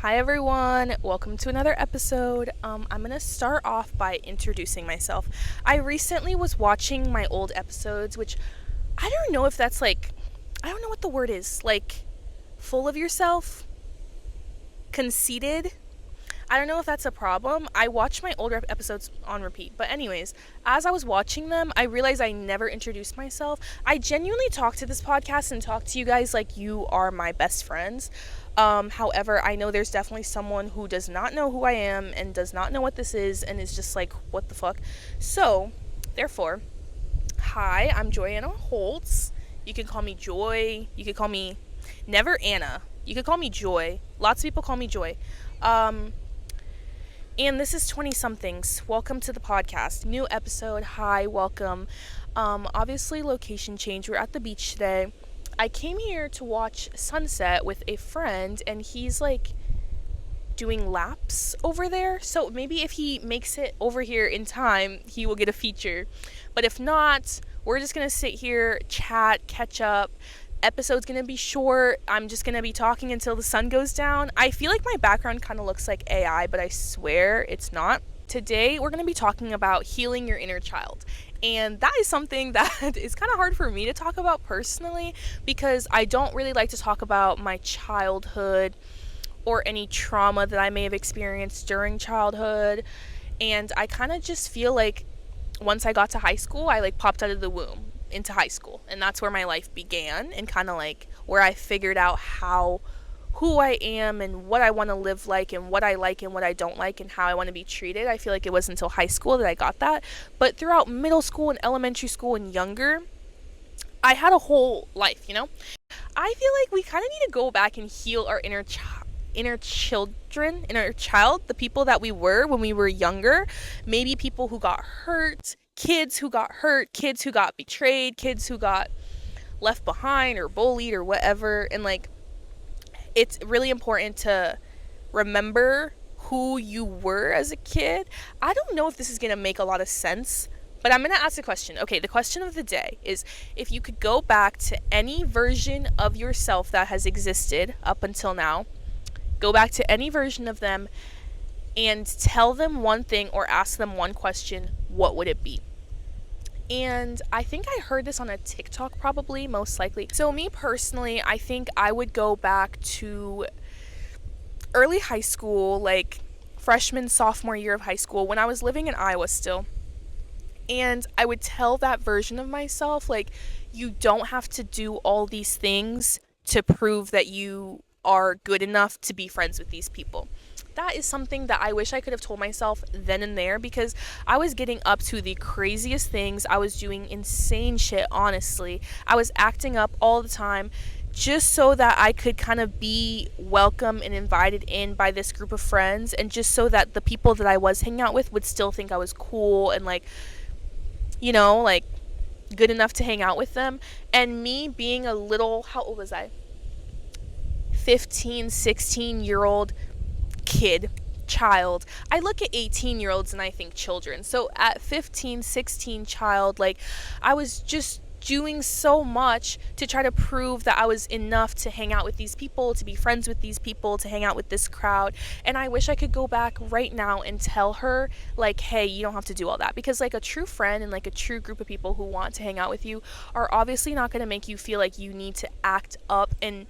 Hi everyone, welcome to another episode. I'm gonna start off by introducing myself. I recently was watching my old episodes, which I don't know if that's I don't know what the word is, full of yourself, conceited. I don't know if that's a problem. I watch my older episodes on repeat. But anyways, as I was watching them, I realized I never introduced myself. I genuinely talk to this podcast and talk to you guys like you are my best friends. However, I know there's definitely someone who does not know who I am and does not know what this is and is just like, what the fuck? So, therefore, hi, I'm Joyanna Holtz. You can call me Joy. You could call me never Anna. You could call me Joy. Lots of people call me Joy. And this is 20 somethings. Welcome to the podcast. New episode. Hi, welcome. Obviously, location change. We're at the beach today. I came here to watch sunset with a friend, and he's doing laps over there. So maybe if he makes it over here in time, he will get a feature. But if not, we're just gonna sit here, chat, catch up. Episode's gonna be short. I'm just gonna be talking until the sun goes down. I feel like my background kind of looks like AI, but I swear it's not. Today we're gonna be talking about healing your inner child, and that is something that is kind of hard for me to talk about personally because I don't really like to talk about my childhood or any trauma that I may have experienced during childhood. And I kind of just feel like once I got to high school, I popped out of the womb into high school, and that's where my life began, and kind of where I figured out who I am and what I want to live like and what I like and what I don't like and how I want to be treated. I feel like it wasn't until high school that I got that, but throughout middle school and elementary school and younger, I had a whole life, I feel like we kind of need to go back and heal our inner child, the people that we were when we were younger. Maybe people who got hurt, kids who got hurt, kids who got betrayed, kids who got left behind or bullied or whatever. And it's really important to remember who you were as a kid. I don't know if this is going to make a lot of sense, but I'm going to ask a question. Okay, the question of the day is, if you could go back to any version of yourself that has existed up until now, go back to any version of them and tell them one thing or ask them one question, what would it be? And I think I heard this on a TikTok, probably, most likely. So me personally, I think I would go back to early high school, freshman, sophomore year of high school, when I was living in Iowa still. And I would tell that version of myself, you don't have to do all these things to prove that you are good enough to be friends with these people. That is something that I wish I could have told myself then and there, because I was getting up to the craziest things. I was doing insane shit, honestly. I was acting up all the time just so that I could kind of be welcome and invited in by this group of friends, and just so that the people that I was hanging out with would still think I was cool and good enough to hang out with them. And me being a little, how old was I? 15, 16-year-old child. I look at 18-year-olds and I think children. So at 15, 16 child, I was just doing so much to try to prove that I was enough to hang out with these people, to be friends with these people, to hang out with this crowd. And I wish I could go back right now and tell her, hey, you don't have to do all that. Because a true friend and a true group of people who want to hang out with you are obviously not going to make you feel like you need to act up and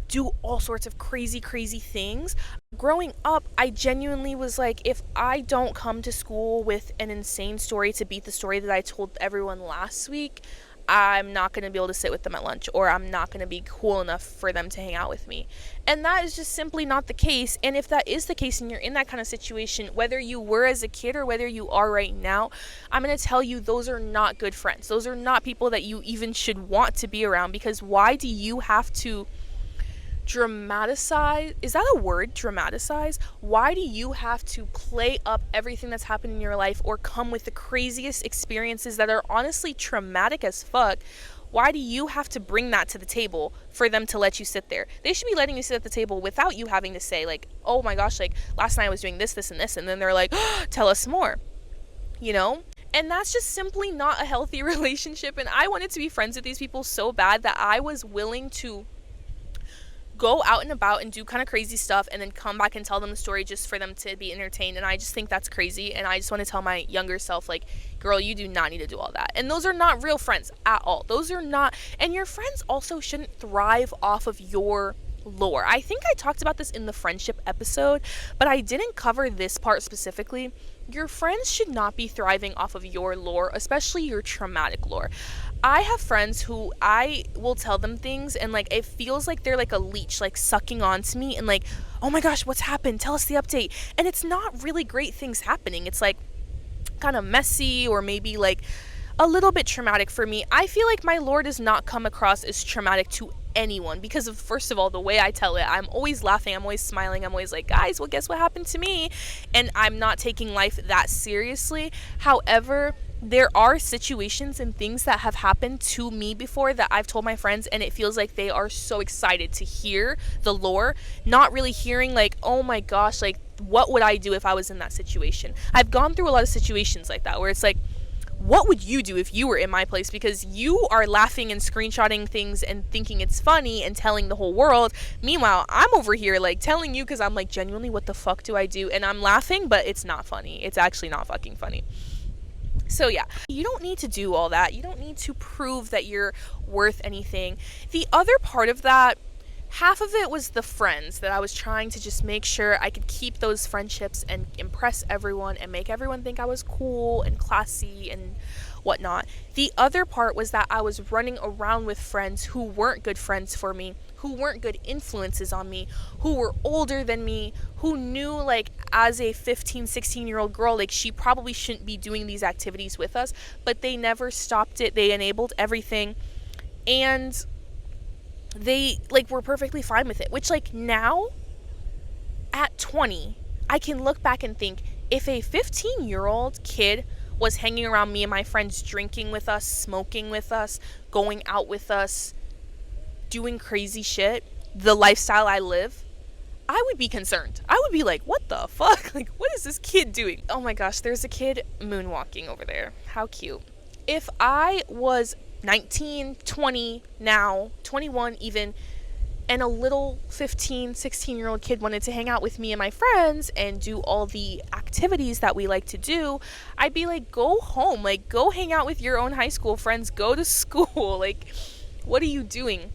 do all sorts of crazy things. Growing up, I genuinely was if I don't come to school with an insane story to beat the story that I told everyone last week, I'm not going to be able to sit with them at lunch, or I'm not going to be cool enough for them to hang out with me. And that is just simply not the case. And if that is the case and you're in that kind of situation, whether you were as a kid or whether you are right now, I'm going to tell you those are not good friends. Those are not people that you even should want to be around, because why do you have to dramatize? Is that a word? Dramatize? Why do you have to play up everything that's happened in your life, or come with the craziest experiences that are honestly traumatic as fuck? Why do you have to bring that to the table for them to let you sit there? They should be letting you sit at the table without you having to say oh my gosh, last night I was doing this, and this, and then they're oh, tell us more, And that's just simply not a healthy relationship. And I wanted to be friends with these people so bad that I was willing to go out and about and do kind of crazy stuff and then come back and tell them the story just for them to be entertained. And I just think that's crazy. And I just want to tell my younger self, like, girl, you do not need to do all that. And those are not real friends at all. Those are not, and your friends also shouldn't thrive off of your lore. I think I talked about this in the friendship episode, but I didn't cover this part specifically. Your friends should not be thriving off of your lore, especially your traumatic lore. I have friends who I will tell them things and like it feels like they're like a leech, like sucking onto me and like, oh my gosh, what's happened? Tell us the update. And it's not really great things happening. It's like kind of messy or maybe like a little bit traumatic for me. I feel like my lore does not come across as traumatic to anyone because of, first of all, the way I tell it. I'm always laughing, I'm always smiling, I'm always like, guys, well, guess what happened to me? And I'm not taking life that seriously. However, there are situations and things that have happened to me before that I've told my friends, and it feels like they are so excited to hear the lore, not really hearing like, oh my gosh, like what would I do if I was in that situation? I've gone through a lot of situations like that where it's like, what would you do if you were in my place? Because you are laughing and screenshotting things and thinking it's funny and telling the whole world. Meanwhile, I'm over here like telling you because I'm like, genuinely, what the fuck do I do? And I'm laughing, but it's not funny. It's actually not fucking funny. So yeah, you don't need to do all that. You don't need to prove that you're worth anything. The other part of that, half of it was the friends that I was trying to just make sure I could keep those friendships and impress everyone and make everyone think I was cool and classy and whatnot. The other part was that I was running around with friends who weren't good friends for me, who weren't good influences on me, who were older than me, who knew like as a 15, 16-year-old girl, like she probably shouldn't be doing these activities with us, but they never stopped it. They enabled everything. And they like were perfectly fine with it, which like now at 20 I can look back and think, if a 15-year-old kid was hanging around me and my friends, drinking with us, smoking with us, going out with us, doing crazy shit, the lifestyle I live, I would be concerned. I would be like, what the fuck? Like, what is this kid doing? Oh my gosh, there's a kid moonwalking over there. How cute. If I was 19, 20 now, 21 even, and a little 15, 16-year-old kid wanted to hang out with me and my friends and do all the activities that we like to do, I'd be like, go home. Like, go hang out with your own high school friends. Go to school. Like, what are you doing?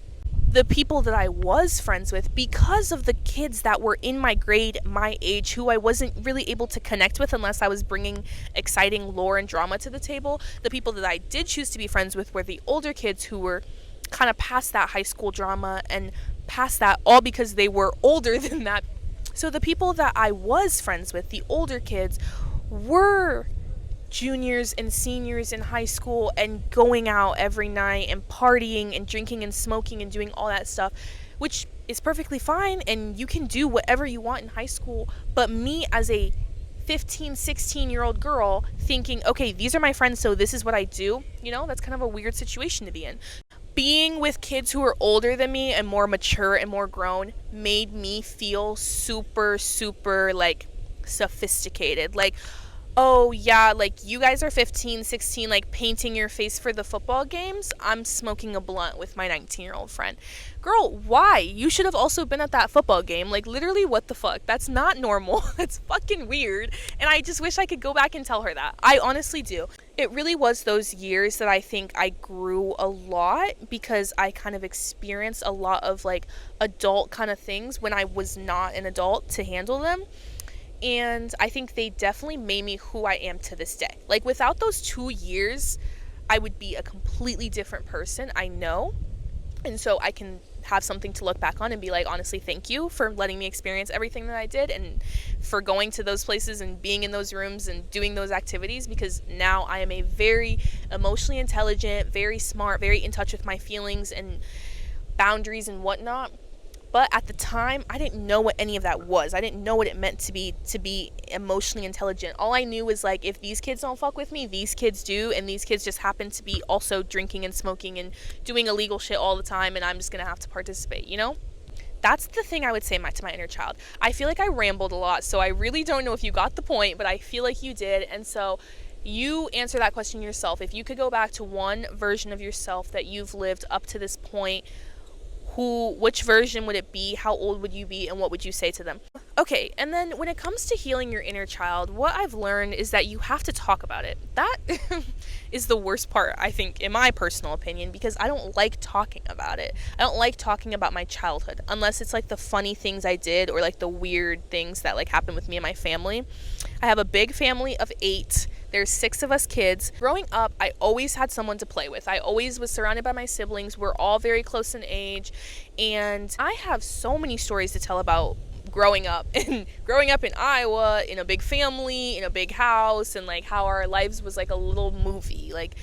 The people that I was friends with, because of the kids that were in my grade, my age, who I wasn't really able to connect with unless I was bringing exciting lore and drama to the table, the people that I did choose to be friends with were the older kids who were kind of past that high school drama and past that, all because they were older than that. So the people that I was friends with, the older kids, were juniors and seniors in high school and going out every night and partying and drinking and smoking and doing all that stuff, which is perfectly fine, and you can do whatever you want in high school. But me as a 15, 16-year-old girl thinking, okay, these are my friends, so this is what I do, you know, that's kind of a weird situation to be in. Being with kids who are older than me and more mature and more grown made me feel super, super, like, sophisticated. Like, oh yeah, like you guys are 15, 16, like painting your face for the football games. I'm smoking a blunt with my 19-year-old friend. Girl, why? You should have also been at that football game. Like, literally, what the fuck? That's not normal. That's fucking weird. And I just wish I could go back and tell her that. I honestly do. It really was those years that I think I grew a lot, because I kind of experienced a lot of like adult kind of things when I was not an adult to handle them. And I think they definitely made me who I am to this day. Like, without those 2 years, I would be a completely different person, I know. And so I can have something to look back on and be like, honestly, thank you for letting me experience everything that I did and for going to those places and being in those rooms and doing those activities, because now I am a very emotionally intelligent, very smart, very in touch with my feelings and boundaries and whatnot. But at the time, I didn't know what any of that was. I didn't know what it meant to be emotionally intelligent. All I knew was like, if these kids don't fuck with me, these kids do, and these kids just happen to be also drinking and smoking and doing illegal shit all the time, and I'm just gonna have to participate, you know? That's the thing I would say to my inner child. I feel like I rambled a lot, so I really don't know if you got the point, but I feel like you did, and so you answer that question yourself. If you could go back to one version of yourself that you've lived up to this point, which version would it be, how old would you be, and what would you say to them? Okay, and then when it comes to healing your inner child, what I've learned is that you have to talk about it. That is the worst part, I think, in my personal opinion, because I don't like talking about it. I don't like talking about my childhood, unless it's like the funny things I did or like the weird things that like happened with me and my family. I have a big family of 8. There's 6 of us kids. Growing up, I always had someone to play with. I always was surrounded by my siblings. We're all very close in age, and I have so many stories to tell about growing up in Iowa, in a big family, in a big house, and like how our lives was like a little movie. Like,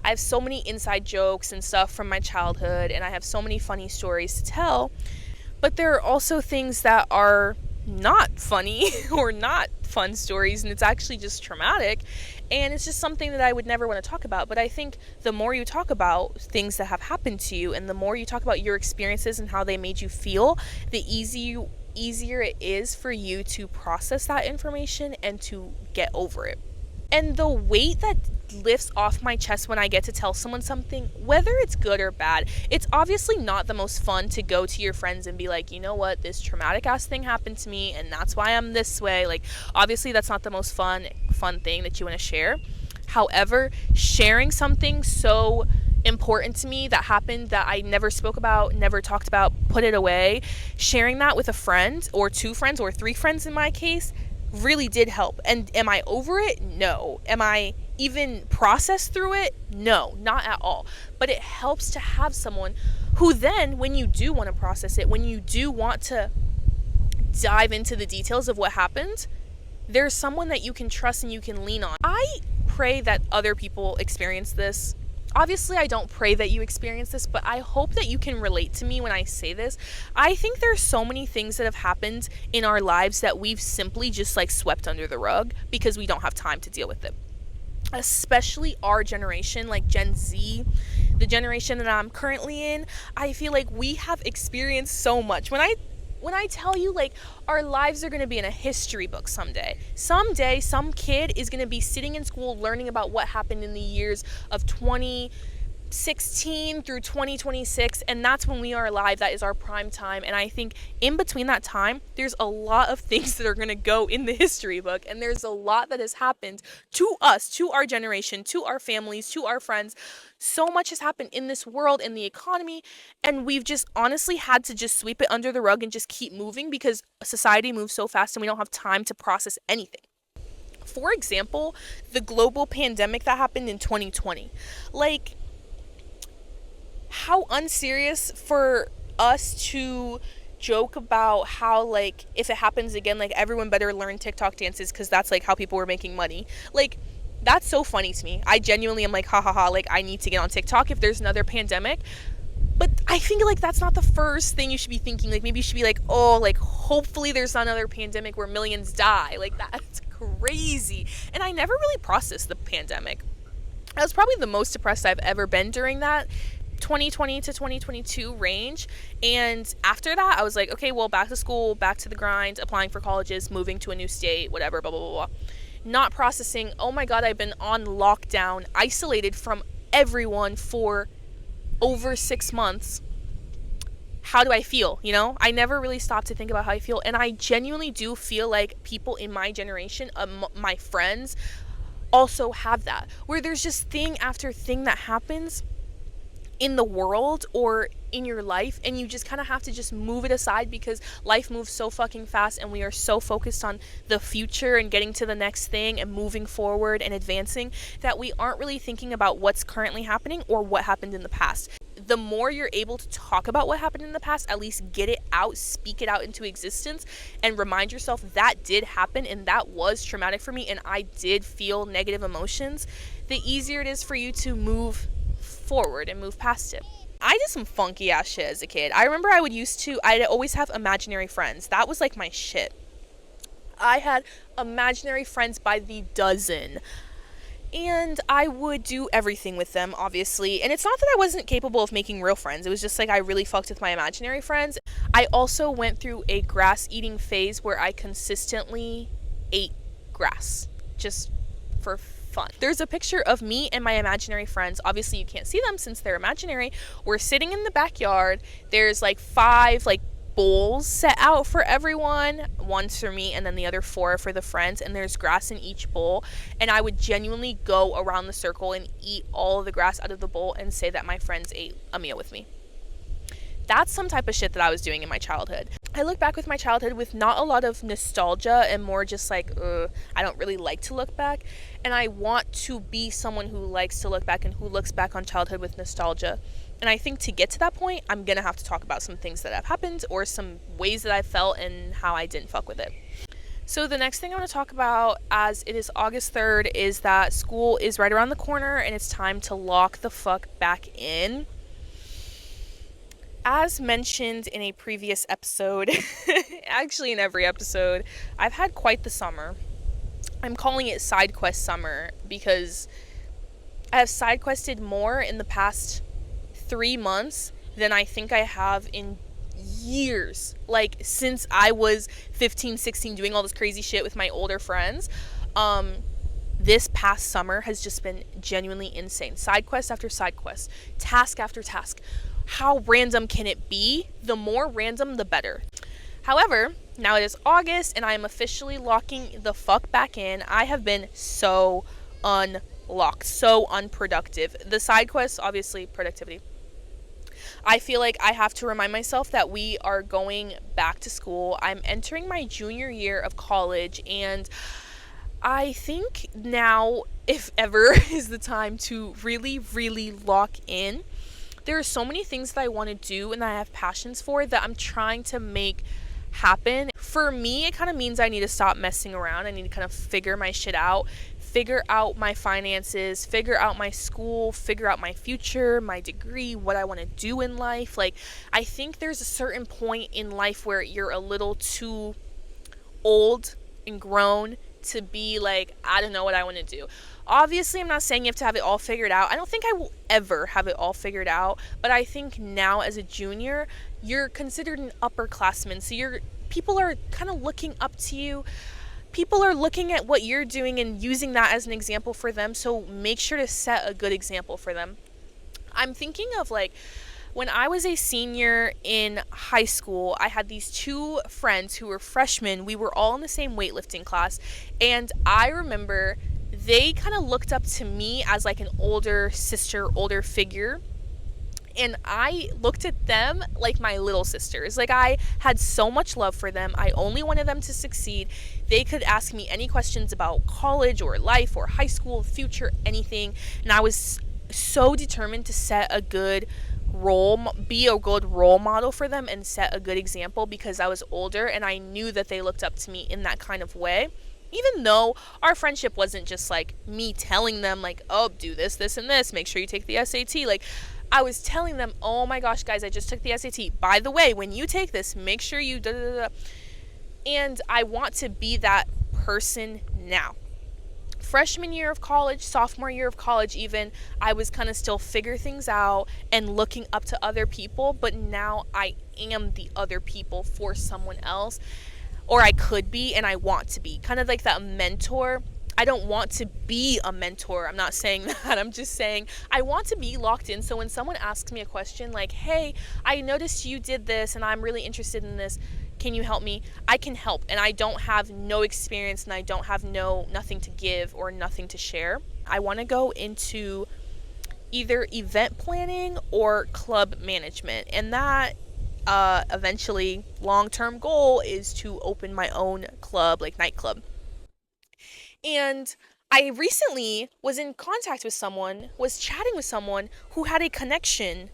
I have so many inside jokes and stuff from my childhood, and I have so many funny stories to tell. But there are also things that are not funny or not fun stories, and it's actually just traumatic, and it's just something that I would never want to talk about. But I think the more you talk about things that have happened to you, and the more you talk about your experiences and how they made you feel, the easier it is for you to process that information and to get over it. And the weight that lifts off my chest when I get to tell someone something, whether it's good or bad, it's obviously not the most fun to go to your friends and be like, you know what, this traumatic ass thing happened to me and that's why I'm this way. Like, obviously that's not the most fun thing that you want to share. However, sharing something so important to me that happened that I never spoke about, never talked about, put it away, sharing that with a friend or 2 friends or 3 friends in my case really did help. And am I over it? No. Am I even processed through it? No, not at all. But it helps to have someone who then, when you do want to process it, when you do want to dive into the details of what happened, there's someone that you can trust and you can lean on. I pray that other people experience this. Obviously, I don't pray that you experience this, but I hope that you can relate to me when I say this. I think there's so many things that have happened in our lives that we've simply just like swept under the rug because we don't have time to deal with it. Especially our generation, like Gen Z, the generation that I'm currently in, I feel like we have experienced so much. When I tell you, like, our lives are going to be in a history book someday. Someday, some kid is going to be sitting in school learning about what happened in the years of 2016 through 2026, and that's when we are alive. That is our prime time. And I think in between that time, there's a lot of things that are going to go in the history book, and there's a lot that has happened to us, to our generation, to our families, to our friends. So much has happened in this world, in the economy, and we've just honestly had to just sweep it under the rug and just keep moving because society moves so fast and we don't have time to process anything. For example, the global pandemic that happened in 2020. Like, how unserious for us to joke about how, like, if it happens again, like, everyone better learn TikTok dances because that's, like, how people were making money. Like, that's so funny to me. I genuinely am like, ha ha ha, like, I need to get on TikTok if there's another pandemic. But I think, like, that's not the first thing you should be thinking. Like, maybe you should be like, oh, like, hopefully there's not another pandemic where millions die. Like, that's crazy. And I never really processed the pandemic. I was probably the most depressed I've ever been during that 2020 to 2022 range. And after that, I was like, okay, well, back to school, back to the grind, applying for colleges, moving to a new state, whatever, blah, blah, blah, blah. Not processing, oh my God, I've been on lockdown, isolated from everyone for over 6 months. How do I feel? You know, I never really stopped to think about how I feel. And I genuinely do feel like people in my generation, my friends, also have that, where there's just thing after thing that happens in the world or in your life, and you just kind of have to just move it aside because life moves so fucking fast and we are so focused on the future and getting to the next thing and moving forward and advancing that we aren't really thinking about what's currently happening or what happened in the past. The more you're able to talk about what happened in the past, at least get it out, speak it out into existence, and remind yourself that did happen and that was traumatic for me and I did feel negative emotions, the easier it is for you to move forward and move past it. I did some funky ass shit as a kid. I remember I'd always have imaginary friends. That was like my shit. I had imaginary friends by the dozen. And I would do everything with them, obviously. And it's not that I wasn't capable of making real friends. It was just like I really fucked with my imaginary friends. I also went through a grass eating phase where I consistently ate grass just for fun. There's a picture of me and my imaginary friends. Obviously you can't see them since they're imaginary. We're sitting in the backyard. There's like 5 like bowls set out for everyone. One's for me and then the other 4 for the friends, and there's grass in each bowl. And I would genuinely go around the circle and eat all of the grass out of the bowl and say that my friends ate a meal with me. That's some type of shit that I was doing in my childhood. I look back with my childhood with not a lot of nostalgia and more just like, I don't really like to look back. And I want to be someone who likes to look back and who looks back on childhood with nostalgia. And I think to get to that point, I'm going to have to talk about some things that have happened or some ways that I felt and how I didn't fuck with it. So the next thing I want to talk about, as it is August 3rd, is that school is right around the corner and it's time to lock the fuck back in. As mentioned in a previous episode, actually in every episode, I've had quite the summer. I'm calling it side quest summer because I have side quested more in the past 3 months than I think I have in years. Like since I was 15, 16 doing all this crazy shit with my older friends. This past summer has just been genuinely insane. Side quest after side quest, task after task. How random can it be? The more random, the better. However, now it is August and I am officially locking the fuck back in. I have been so unlocked, so unproductive. The side quests, obviously, productivity. I feel like I have to remind myself that we are going back to school. I'm entering my junior year of college, and I think now, if ever, is the time to really, really lock in. There are so many things that I want to do and that I have passions for that I'm trying to make happen. For me, it kind of means I need to stop messing around. I need to kind of figure my shit out, figure out my finances, figure out my school, figure out my future, my degree, what I want to do in life. Like, I think there's a certain point in life where you're a little too old and grown to be like, I don't know what I want to do. Obviously, I'm not saying you have to have it all figured out. I don't think I will ever have it all figured out, but I think now as a junior, you're considered an upperclassman. So people are kind of looking up to you. People are looking at what you're doing and using that as an example for them. So make sure to set a good example for them. I'm thinking of like, when I was a senior in high school, I had these 2 friends who were freshmen. We were all in the same weightlifting class. And I remember they kind of looked up to me as like an older sister, older figure. And I looked at them like my little sisters. Like, I had so much love for them. I only wanted them to succeed. They could ask me any questions about college or life or high school, future, anything. And I was so determined to be a good role model for them and set a good example because I was older and I knew that they looked up to me in that kind of way. Even though our friendship wasn't just like me telling them like, oh, do this, this, and this, make sure you take the SAT. Like, I was telling them, oh my gosh, guys, I just took the SAT. By the way, when you take this, make sure you da da da. And I want to be that person now. Freshman year of college, sophomore year of college even, I was kind of still figure things out and looking up to other people, but now I am the other people for someone else, or I could be and I want to be. Kind of like that mentor. I don't want to be a mentor. I'm not saying that. I'm just saying I want to be locked in. So when someone asks me a question like, hey, I noticed you did this and I'm really interested in this, can you help me? I can help, and I don't have no experience and I don't have nothing to give or nothing to share. I want to go into either event planning or club management, and that eventually long-term goal is to open my own club, like nightclub. And I recently was in contact with someone, was chatting with someone who had a connection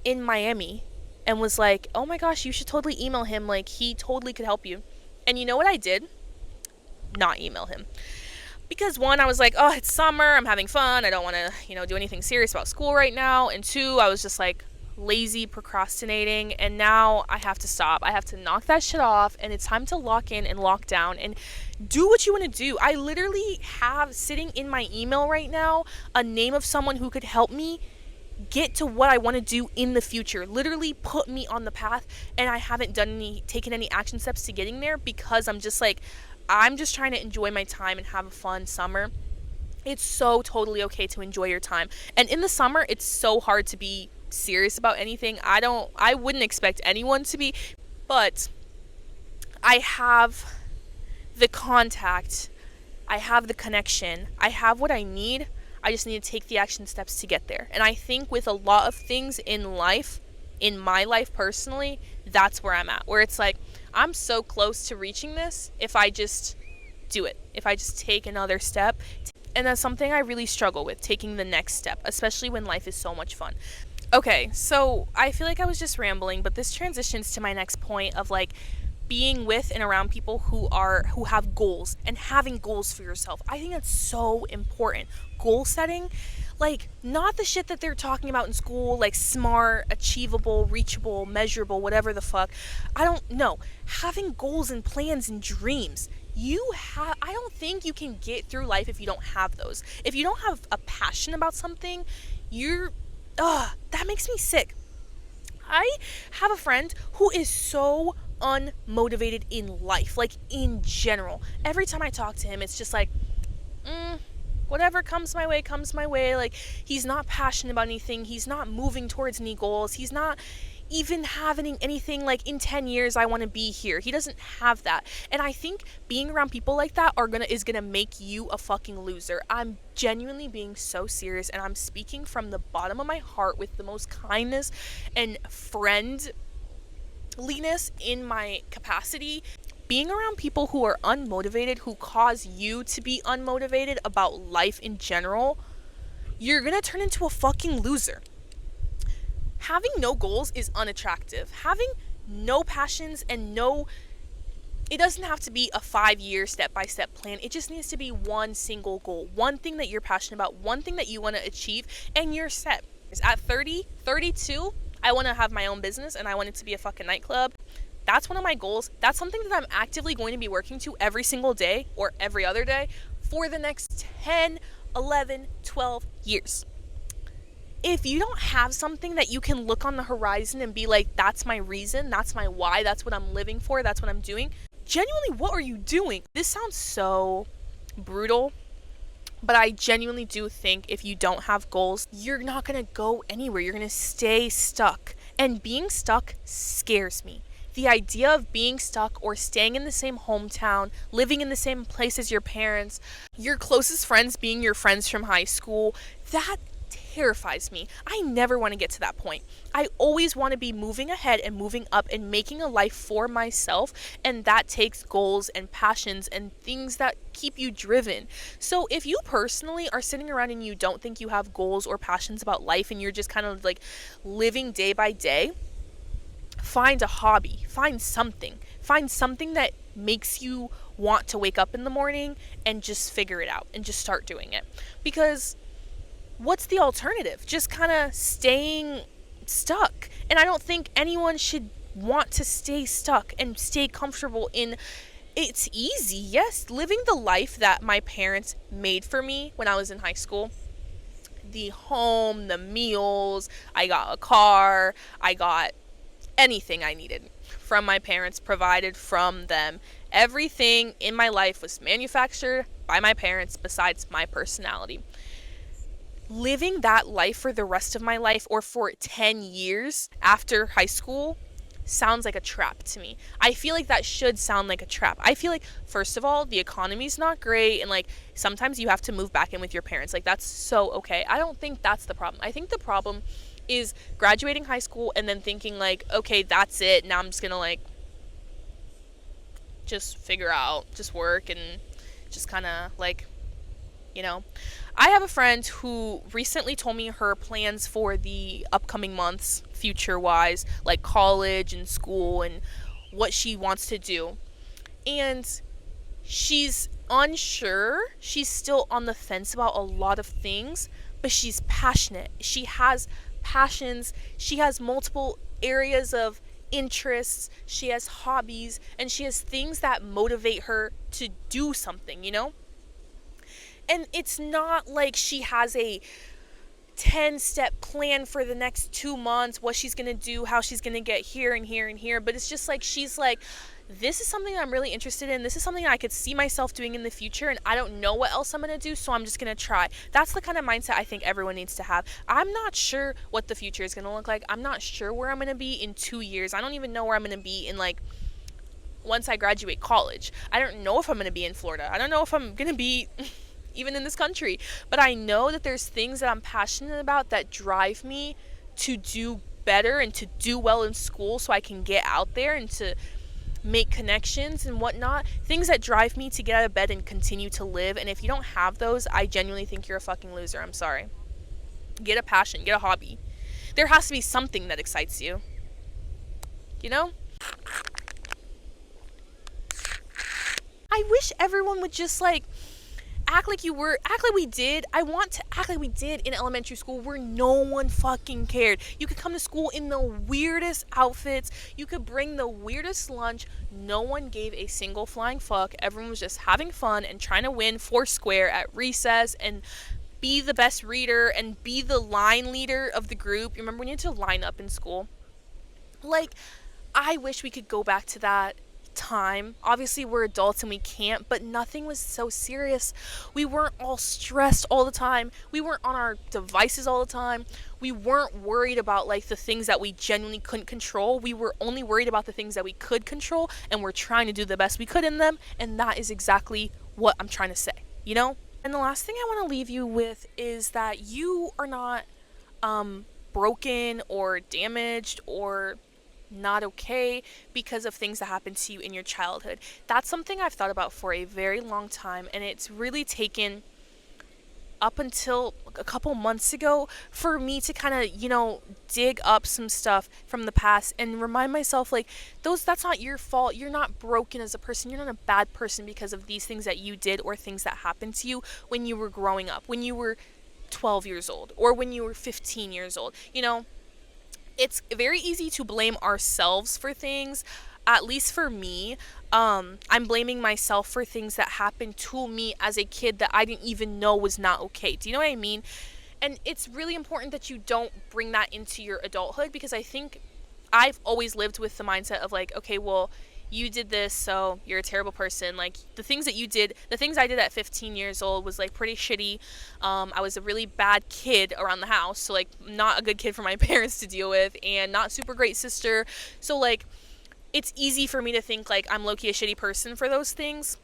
in Miami and was like, oh my gosh, you should totally email him. Like, he totally could help you. And you know what I did? Not email him. Because 1, I was like, oh, it's summer, I'm having fun, I don't want to, do anything serious about school right now. And 2, I was just like lazy, procrastinating, and now I have to stop. I have to knock that shit off, and it's time to lock in and lock down and do what you want to do. I literally have sitting in my email right now a name of someone who could help me get to what I want to do in the future. Literally put me on the path, and I haven't taken any action steps to getting there because I'm just trying to enjoy my time and have a fun summer. It's so totally okay to enjoy your time. And in the summer, it's so hard to be serious about anything. I wouldn't expect anyone to be, but I have the contact, I have the connection, I have what I need. I just need to take the action steps to get there. And I think with a lot of things in life, in my life personally, that's where I'm at. Where it's like, I'm so close to reaching this if I just do it. If I just take another step. And that's something I really struggle with, taking the next step, especially when life is so much fun. Okay, so I feel like I was just rambling, but this transitions to my next point of like being with and around people who have goals and having goals for yourself. I think that's so important. Goal setting, like not the shit that they're talking about in school, like smart, achievable, reachable, measurable, whatever the fuck. I don't know. Having goals and plans and dreams. I don't think you can get through life if you don't have those. If you don't have a passion about something, that makes me sick. I have a friend who is so unmotivated in life, like in general. Every time I talk to him, it's just like, whatever comes my way, comes my way. Like, he's not passionate about anything. He's not moving towards any goals. He's not even having anything like in 10 years I want to be here. He doesn't have that. And I think being around people like that is gonna make you a fucking loser. I'm genuinely being so serious, and I'm speaking from the bottom of my heart with the most kindness and friendliness in my capacity. Being around people who are unmotivated, who cause you to be unmotivated about life in general, you're gonna turn into a fucking loser. Having no goals is unattractive. Having no passions and it doesn't have to be a 5-year step-by-step plan. It just needs to be one single goal, one thing that you're passionate about, one thing that you want to achieve, and you're set. At 30, 32, I want to have my own business, and I want it to be a fucking nightclub. That's one of my goals. That's something that I'm actively going to be working to every single day or every other day for the next 10, 11, 12 years. If you don't have something that you can look on the horizon and be like, that's my reason, that's my why, that's what I'm living for, that's what I'm doing, genuinely, what are you doing? This sounds so brutal, but I genuinely do think if you don't have goals, you're not gonna go anywhere. You're gonna stay stuck. And being stuck scares me. The idea of being stuck or staying in the same hometown, living in the same place as your parents, your closest friends being your friends from high school, that terrifies me. I never want to get to that point. I always want to be moving ahead and moving up and making a life for myself, and that takes goals and passions and things that keep you driven. So if you personally are sitting around and you don't think you have goals or passions about life and you're just kind of like living day by day, find a hobby, find something that makes you want to wake up in the morning and just figure it out and just start doing it. Because what's the alternative? Just kind of staying stuck. And I don't think anyone should want to stay stuck and stay comfortable in. It's easy, yes, living the life that my parents made for me when I was in high school. The home, the meals, I got a car, I got anything I needed from my parents, provided from them. Everything in my life was manufactured by my parents besides my personality. Living that life for the rest of my life or for 10 years after high school sounds like a trap to me. I feel like that should sound like a trap. I feel like, first of all, the economy's not great, and like sometimes you have to move back in with your parents. Like, that's so okay. I don't think that's the problem. I think the problem is graduating high school and then thinking like, okay, that's it. Now I'm just gonna like just figure out, just work and just kind of like, you know. I have a friend who recently told me her plans for the upcoming months, future-wise, like college and school and what she wants to do. And she's unsure. She's still on the fence about a lot of things, but she's passionate. She has passions. She has multiple areas of interests. She has hobbies, and she has things that motivate her to do something, you know? And it's not like she has a 10-step plan for the next 2 months, what she's going to do, how she's going to get here and here and here. But it's just like, she's like, this is something I'm really interested in. This is something I could see myself doing in the future, and I don't know what else I'm going to do, so I'm just going to try. That's the kind of mindset I think everyone needs to have. I'm not sure what the future is going to look like. I'm not sure where I'm going to be in 2 years. I don't even know where I'm going to be in like once I graduate college. I don't know if I'm going to be in Florida. I don't know if I'm going to be even in this country. But I know that there's things that I'm passionate about that drive me to do better and to do well in school so I can get out there and to make connections and whatnot. Things that drive me to get out of bed and continue to live. And if you don't have those, I genuinely think you're a fucking loser. I'm sorry. Get a passion, get a hobby. There has to be something that excites you. You know? I wish everyone would just like act like we did. I want to act like we did in elementary school where no one fucking cared. You could come to school in the weirdest outfits. You could bring the weirdest lunch. No one gave a single flying fuck. Everyone was just having fun and trying to win Foursquare at recess and be the best reader and be the line leader of the group. You remember when you had to line up in school? Like, I wish we could go back to that time. Obviously we're adults and we can't, but nothing was so serious. We weren't all stressed all the time. We weren't on our devices all the time. We weren't worried about like the things that we genuinely couldn't control. We were only worried about the things that we could control, and we're trying to do the best we could in them, and that is exactly what I'm trying to say, you know? And the last thing I want to leave you with is that you are not broken or damaged or not okay because of things that happened to you in your childhood. That's something I've thought about for a very long time, and it's really taken up until a couple months ago for me to kind of, dig up some stuff from the past and remind myself like that's not your fault. You're not broken as a person. You're not a bad person because of these things that you did or things that happened to you when you were growing up, when you were 12 years old or when you were 15 years old. It's very easy to blame ourselves for things. At least for me, I'm blaming myself for things that happened to me as a kid that I didn't even know was not okay. Do you know what I mean? And it's really important that you don't bring that into your adulthood, because I think I've always lived with the mindset of like, okay, well, you did this, so you're a terrible person. Like, the things I did at 15 years old was like pretty shitty. I was a really bad kid around the house, so like not a good kid for my parents to deal with, and not super great sister. So like, it's easy for me to think like I'm low-key a shitty person for those things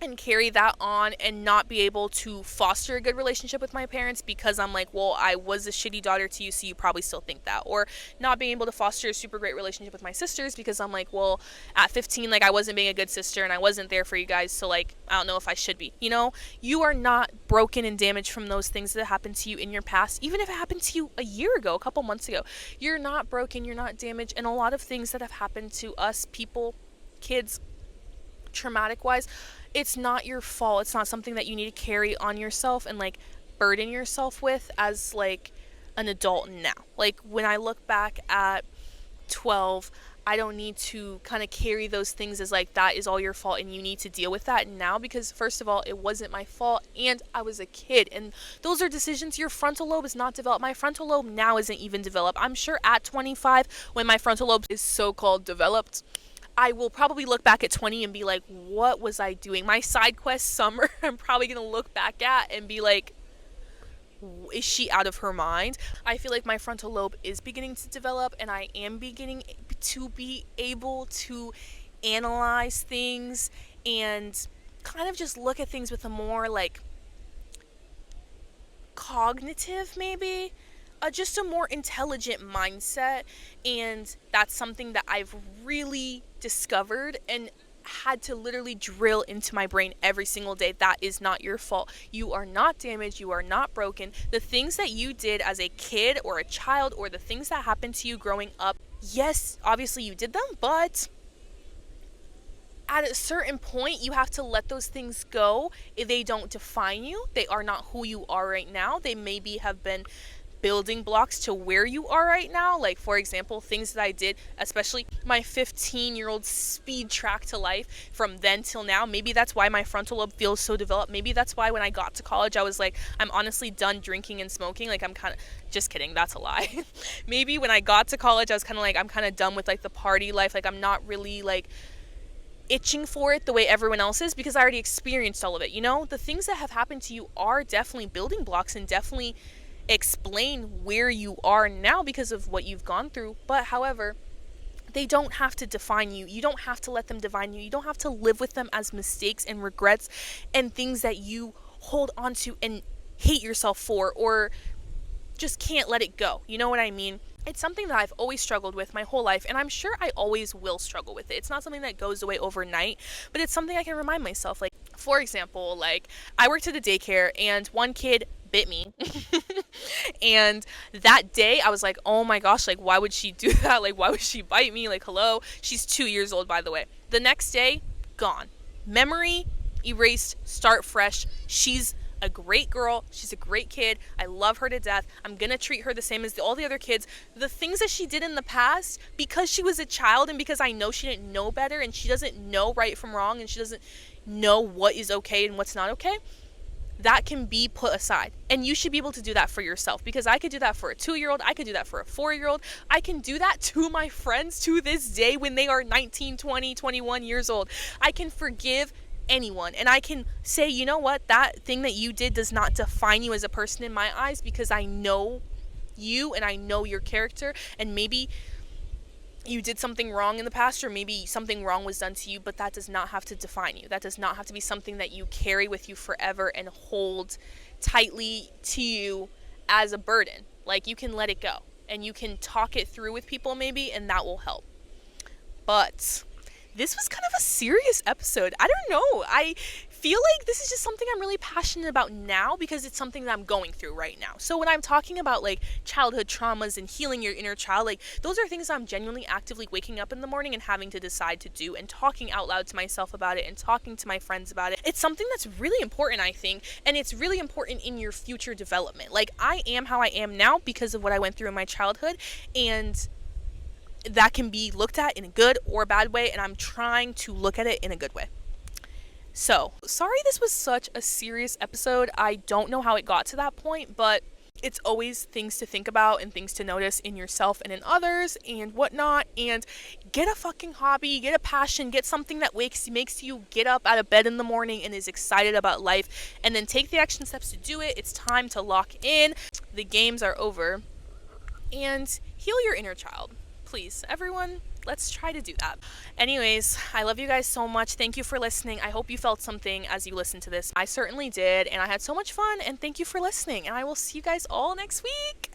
and carry that on and not be able to foster a good relationship with my parents because I'm like, well, I was a shitty daughter to you, so you probably still think that. Or not being able to foster a super great relationship with my sisters because I'm like, well, at 15, like, I wasn't being a good sister and I wasn't there for you guys, so like, I don't know if I should be. You are not broken and damaged from those things that happened to you in your past, even if it happened to you a year ago, a couple months ago. You're not broken, you're not damaged, and a lot of things that have happened to us people, kids, traumatic wise, it's not your fault. It's not something that you need to carry on yourself and like burden yourself with as like an adult now. Like, when I look back at 12, I don't need to kind of carry those things as like that is all your fault and you need to deal with that now, because first of all, it wasn't my fault and I was a kid, and those are decisions. Your frontal lobe is not developed. My frontal lobe now isn't even developed. I'm sure at 25, when my frontal lobe is so-called developed, I will probably look back at 20 and be like, what was I doing? My side quest summer, I'm probably going to look back at and be like, is she out of her mind? I feel like my frontal lobe is beginning to develop, and I am beginning to be able to analyze things and kind of just look at things with a more like cognitive, maybe just a more intelligent mindset. And that's something that I've really discovered and had to literally drill into my brain every single day. That is not your fault. You are not damaged. You are not broken. The things that you did as a kid or a child, or the things that happened to you growing up, yes, obviously you did them, but at a certain point, you have to let those things go. If they don't define you, they are not who you are right now. They maybe have been building blocks to where you are right now. Like, for example, things that I did, especially my 15-year-old speed track to life from then till now. Maybe that's why my frontal lobe feels so developed. Maybe that's why when I got to college, I was like, I'm honestly done drinking and smoking. Like, I'm kind of, just kidding, that's a lie. Maybe when I got to college, I was kind of like, I'm kind of done with like the party life. Like, I'm not really like itching for it the way everyone else is, because I already experienced all of it. You know, the things that have happened to you are definitely building blocks and definitely explain where you are now because of what you've gone through. But however, they don't have to define you. You don't have to let them define you. You don't have to live with them as mistakes and regrets and things that you hold on to and hate yourself for, or just can't let it go. You know what I mean? It's something that I've always struggled with my whole life, and I'm sure I always will struggle with it. It's not something that goes away overnight, but it's something I can remind myself. Like, for example, like, I worked at a daycare, and one kid bit me. And that day, I was like, oh my gosh, like, why would she do that? Like, why would she bite me? Like, hello? She's 2 years old, by the way. The next day, gone. Memory erased, start fresh. She's a great girl. She's a great kid. I love her to death. I'm going to treat her the same as all the other kids. The things that she did in the past, because she was a child and because I know she didn't know better and she doesn't know right from wrong and she doesn't know what is okay and what's not okay, that can be put aside. And you should be able to do that for yourself, because I could do that for a 2-year-old. I could do that for a 4-year-old. I can do that to my friends to this day when they are 19, 20, 21 years old. I can forgive anyone, and I can say, you know what, that thing that you did does not define you as a person in my eyes, because I know you and I know your character, and maybe you did something wrong in the past, or maybe something wrong was done to you, but that does not have to define you. That does not have to be something that you carry with you forever and hold tightly to you as a burden. Like, you can let it go and you can talk it through with people maybe, and that will help. But this was kind of a serious episode. I don't know. I feel like this is just something I'm really passionate about now, because it's something that I'm going through right now. So when I'm talking about like childhood traumas and healing your inner child, like, those are things I'm genuinely actively waking up in the morning and having to decide to do, and talking out loud to myself about it and talking to my friends about it. It's something that's really important, I think, and it's really important in your future development. Like, I am how I am now because of what I went through in my childhood, and that can be looked at in a good or bad way, and I'm trying to look at it in a good way. So, sorry this was such a serious episode. I don't know how it got to that point, but it's always things to think about and things to notice in yourself and in others and whatnot. And get a fucking hobby, get a passion, get something that makes you get up out of bed in the morning and is excited about life, and then take the action steps to do it. It's time to lock in. The games are over. And heal your inner child. Please, everyone, let's try to do that. Anyways, I love you guys so much. Thank you for listening. I hope you felt something as you listened to this. I certainly did, and I had so much fun, and thank you for listening. And I will see you guys all next week.